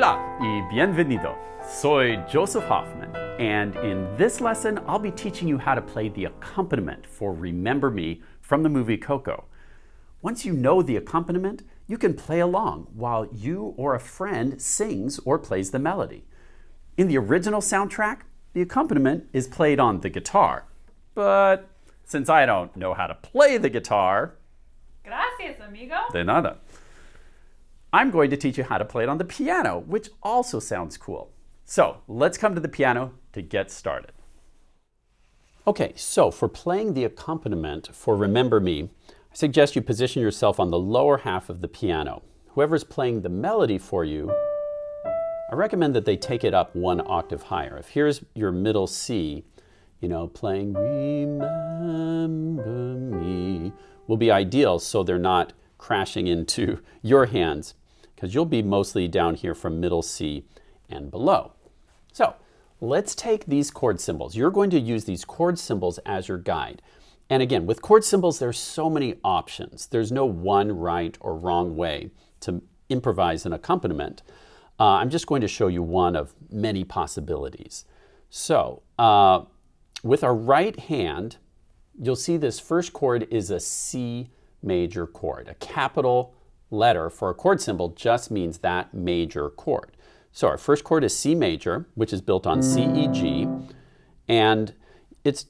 Hola y bienvenido. Soy Joseph Hoffman, and in this lesson, I'll be teaching you how to play the accompaniment for Remember Me from the movie Coco. Once you know the accompaniment, you can play along while you or a friend sings or plays the melody. In the original soundtrack, the accompaniment is played on the guitar. But since I don't know how to play the guitar, Gracias, amigo. de nada, I'm going to teach you how to play it on the piano, which also sounds cool. So let's come to the piano to get started. Okay, so for playing the accompaniment for Remember Me, I suggest you position yourself on the lower half of the piano. Whoever's playing the melody for you, I recommend that they take it up one octave higher. If here's your middle C, playing Remember Me will be ideal so they're not crashing into your hands, because you'll be mostly down here from middle C and below. So let's take these chord symbols. You're going to use these chord symbols as your guide. And again, with chord symbols, there's so many options. There's no one right or wrong way to improvise an accompaniment. I'm just going to show you one of many possibilities. So with our right hand, you'll see this first chord is a C major chord. A capital letter for a chord symbol just means that major chord. So our first chord is C major, which is built on C, E, G, and it's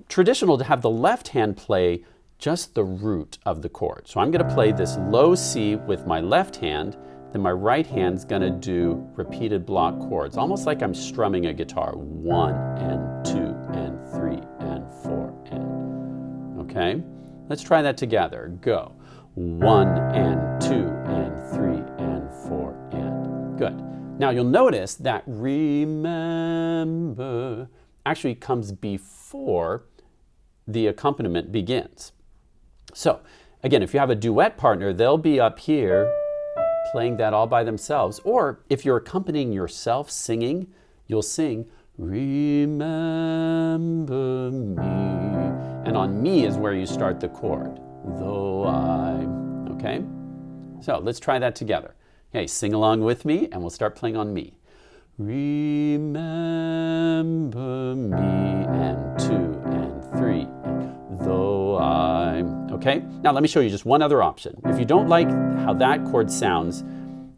traditional to have the left hand play just the root of the chord. So I'm going to play this low C with my left hand, then my right hand's going to do repeated block chords, almost like I'm strumming a guitar. 1 and 2 and 3 and 4 and, okay? Let's try that together. Go. 1 and 2 and 3 and 4 and. Good. Now you'll notice that remember actually comes before the accompaniment begins. So again, if you have a duet partner, they'll be up here playing that all by themselves. Or if you're accompanying yourself singing, you'll sing Remember Me. And on me is where you start the chord. Though I, okay? So let's try that together. Okay, sing along with me and we'll start playing on me. Remember me and 2 and 3 and though I, okay? Now let me show you just one other option. If you don't like how that chord sounds,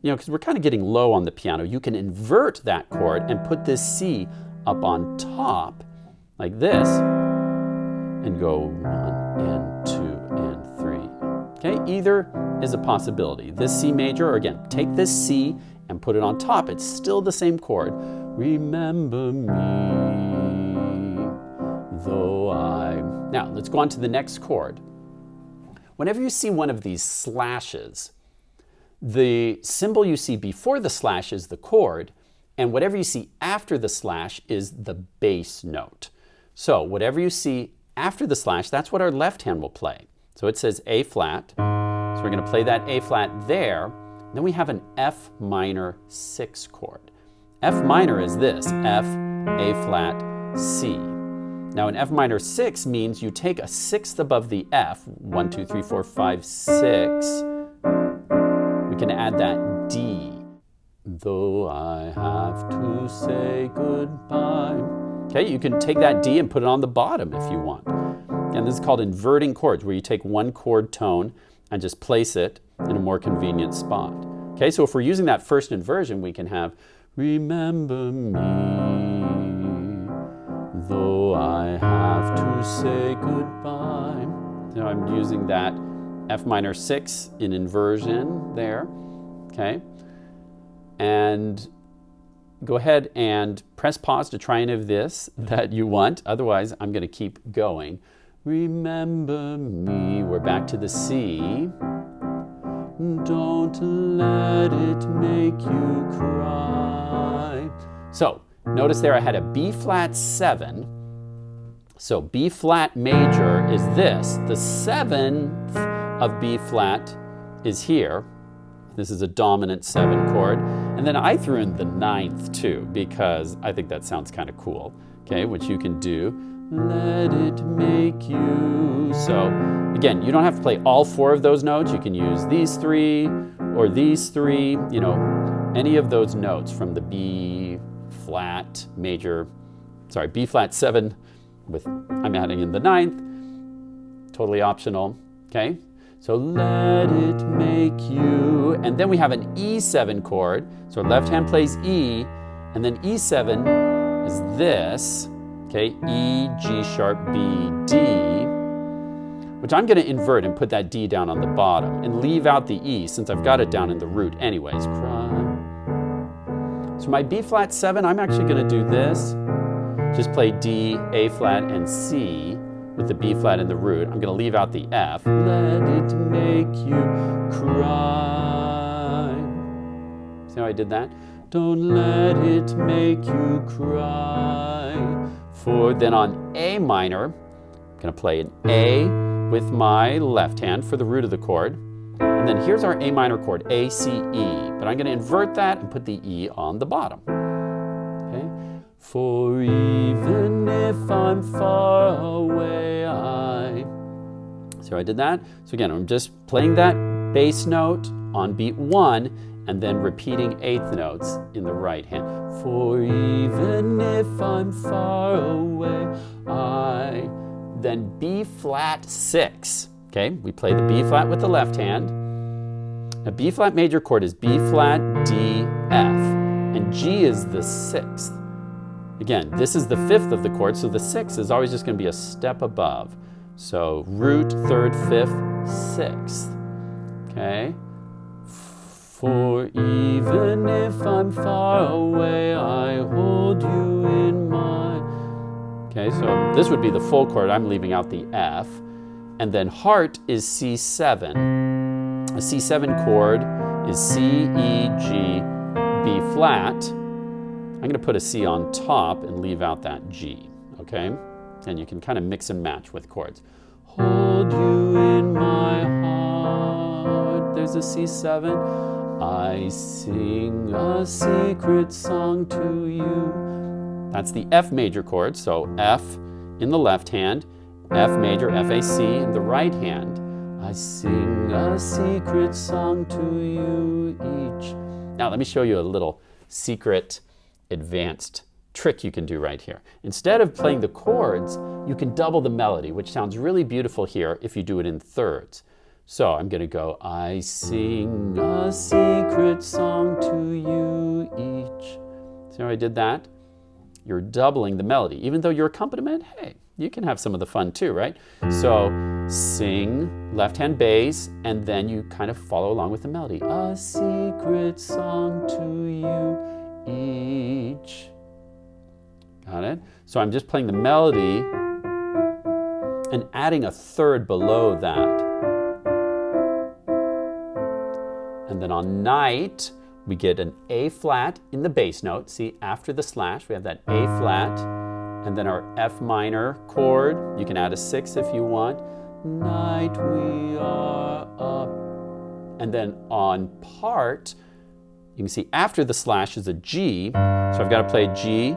because we're kind of getting low on the piano, you can invert that chord and put this C up on top like this and go 1 and 2 and 3. Okay, either is a possibility. This C major, or again, take this C and put it on top. It's still the same chord. Remember me, though I. Now, let's go on to the next chord. Whenever you see one of these slashes, the symbol you see before the slash is the chord, and whatever you see after the slash is the bass note. So whatever you see after the slash, that's what our left hand will play. So it says A flat. So we're going to play that A flat there. Then we have an F minor 6 chord. F minor is this, F, A flat, C. Now an F minor 6 means you take a sixth above the F, 1, 2, 3, 4, 5, 6. We can add that D. Though I have to say goodbye. Okay, you can take that D and put it on the bottom if you want. And this is called inverting chords, where you take one chord tone and just place it in a more convenient spot. Okay, so if we're using that first inversion, we can have Remember me, though I have to say goodbye. So I'm using that F minor 6 in inversion there, okay? And go ahead and press pause to try any of this that you want. Otherwise, I'm going to keep going. Remember me. We're back to the C. Don't let it make you cry. So notice there I had a B flat 7. So B flat major is this. The 7th of B flat is here. This is a dominant 7 chord. And then I threw in the 9th too, because I think that sounds kind of cool, okay, which you can do. Let it make you. So again, you don't have to play all 4 of those notes. You can use these 3 or these 3, any of those notes from the B flat major, sorry, B flat 7 with, I'm adding in the 9th, totally optional, okay? So let it make you, and then we have an E7 chord. So our left hand plays E, and then E7 is this, okay? E, G sharp, B, D, which I'm going to invert and put that D down on the bottom and leave out the E since I've got it down in the root anyways. So my B flat 7, I'm actually going to do this. Just play D, A flat, and C with the B flat in the root. I'm going to leave out the F. Let it make you cry. See how I did that? Don't let it make you cry. For then on A minor, I'm going to play an A with my left hand for the root of the chord. And then here's our A minor chord, A, C, E. But I'm going to invert that and put the E on the bottom. Okay? For even if I'm far away, So I did that. So again, I'm just playing that bass note on beat 1 and then repeating eighth notes in the right hand. For even if I'm far away, then B flat 6. Okay, we play the B flat with the left hand. A B flat major chord is B flat, D, F, and G is the 6th. Again, this is the 5th of the chord, so the 6th is always just going to be a step above. So root, 3rd, 5th, 6th. Okay? For even if I'm far away, I hold you in my... Okay, so this would be the full chord. I'm leaving out the F. And then heart is C7. A C7 chord is C, E, G, B flat. I'm going to put a C on top and leave out that G, okay? And you can kind of mix and match with chords. Hold you in my heart. There's a C7. I sing a secret song to you. That's the F major chord, so F in the left hand, F major, F, A, C in the right hand. I sing a secret song to you each. Now let me show you a little secret advanced trick you can do right here. Instead of playing the chords, you can double the melody, which sounds really beautiful here if you do it in thirds. So I'm going to go, I sing a secret song to you each. See how I did that? You're doubling the melody. Even though your accompaniment, hey, you can have some of the fun too, right? So sing left hand bass, and then you kind of follow along with the melody. A secret song to you each. Got it? So I'm just playing the melody and adding a third below that. And then on night, we get an A flat in the bass note. See, after the slash, we have that A flat. And then our F minor chord. You can add a 6 if you want. Night we are up. And then on part, you can see after the slash is a G. So I've got to play G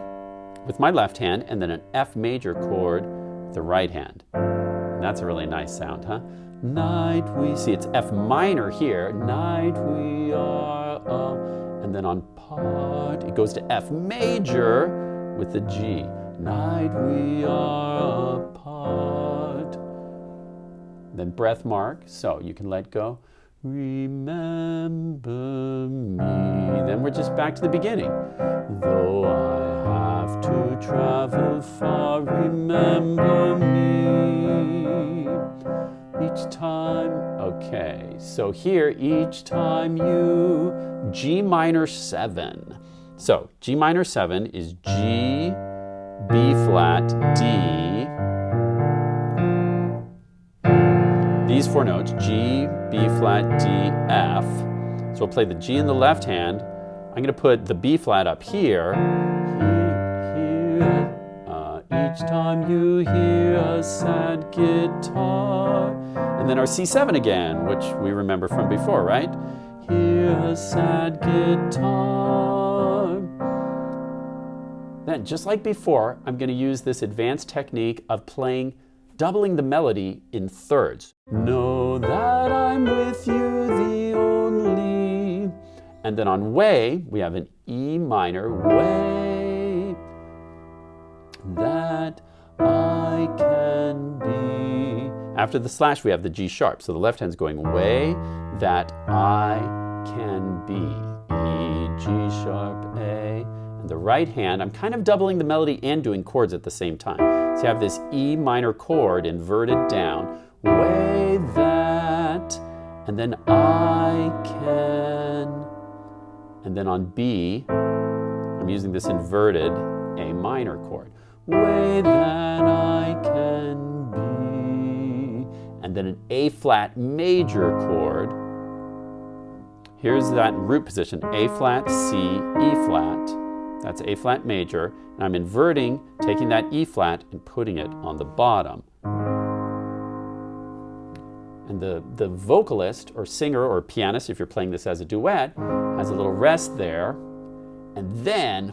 with my left hand and then an F major chord with the right hand. And that's a really nice sound, huh? Night we, see it's F minor here. Night we are up. And then on part, it goes to F major with the G. Night we are apart. Then breath mark, so you can let go. Remember me. Then we're just back to the beginning. Though I have to travel far, remember me. Each time, okay, so here, each time you, G minor 7. So G minor 7 is G, B flat, D. These 4 notes, G, B flat, D, F. So we'll play the G in the left hand. I'm going to put the B flat up here. Each time you hear a sad guitar. And then our C7 again, which we remember from before, right? Hear a sad guitar. Then, just like before, I'm going to use this advanced technique of playing, doubling the melody in thirds. Know that I'm with you, the only. And then on way, we have an E minor, way that I can be. After the slash, we have the G sharp. So the left hand's going way that I can be. E, G sharp, A. And the right hand, I'm kind of doubling the melody and doing chords at the same time. So you have this E minor chord inverted down, way that, and then I can. And then on B, I'm using this inverted A minor chord. Way that I can be. And then an A flat major chord. Here's that root position, A flat, C, E flat. That's A flat major. And I'm inverting, taking that E flat and putting it on the bottom. And the vocalist or singer or pianist, if you're playing this as a duet, has a little rest there. And then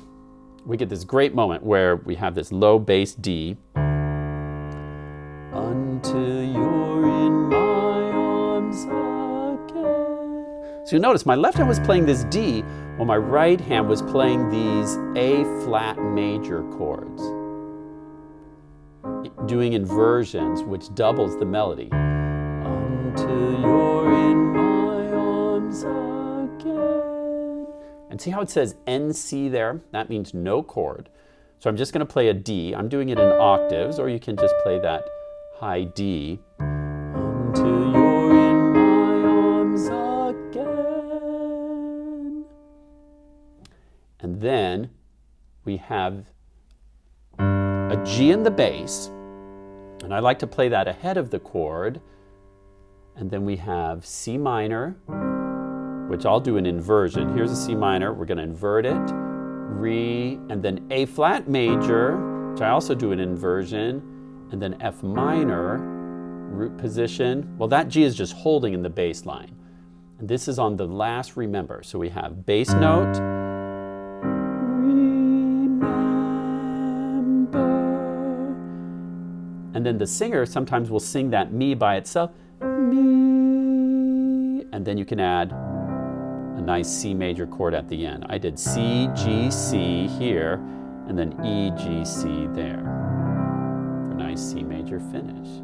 we get this great moment where we have this low bass D. Until you're in my arms again. So you notice my left hand was playing this D while my right hand was playing these A flat major chords. Doing inversions, which doubles the melody. Until you're in my arms again. And see how it says NC there? That means no chord. So I'm just going to play a D. I'm doing it in octaves, or you can just play that high D. Until you're in my arms again. And then we have a G in the bass. And I like to play that ahead of the chord. And then we have C minor, which I'll do an inversion. Here's a C minor. We're going to invert it. Re, and then A flat major, which I also do an inversion. And then F minor, root position. Well, that G is just holding in the bass line. And this is on the last remember. So we have bass note. Remember. And then the singer sometimes will sing that me by itself. Me. And then you can add a nice C major chord at the end. I did C, G, C here, and then E, G, C there. For a nice C major finish.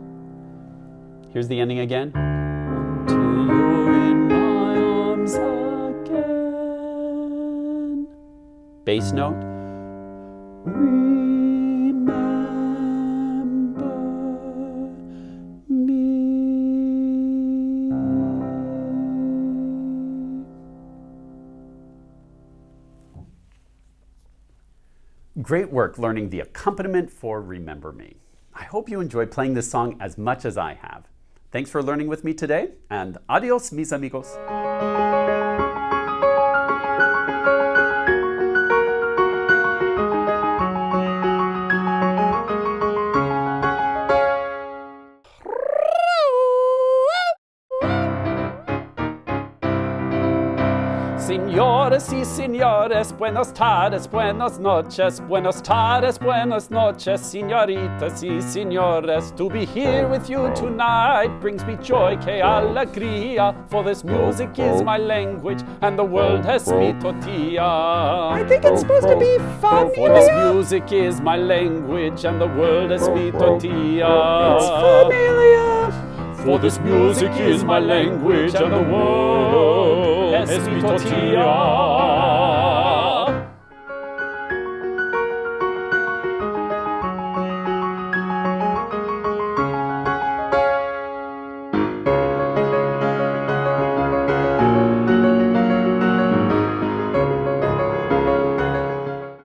Here's the ending again. Until you're in my arms again. Bass note. Great work learning the accompaniment for Remember Me. I hope you enjoyed playing this song as much as I have. Thanks for learning with me today, and adios, mis amigos. Señoras y señores, buenas tardes, buenas noches, buenas tardes, buenas noches, señoritas y señores. To be here with you tonight brings me joy, que alegría, for this music is my language and the world has mi tortilla. I think it's supposed to be familiar. For this music is my language and the world has mi tortilla. It's familiar. For this music is my language and the world es mi tortilla.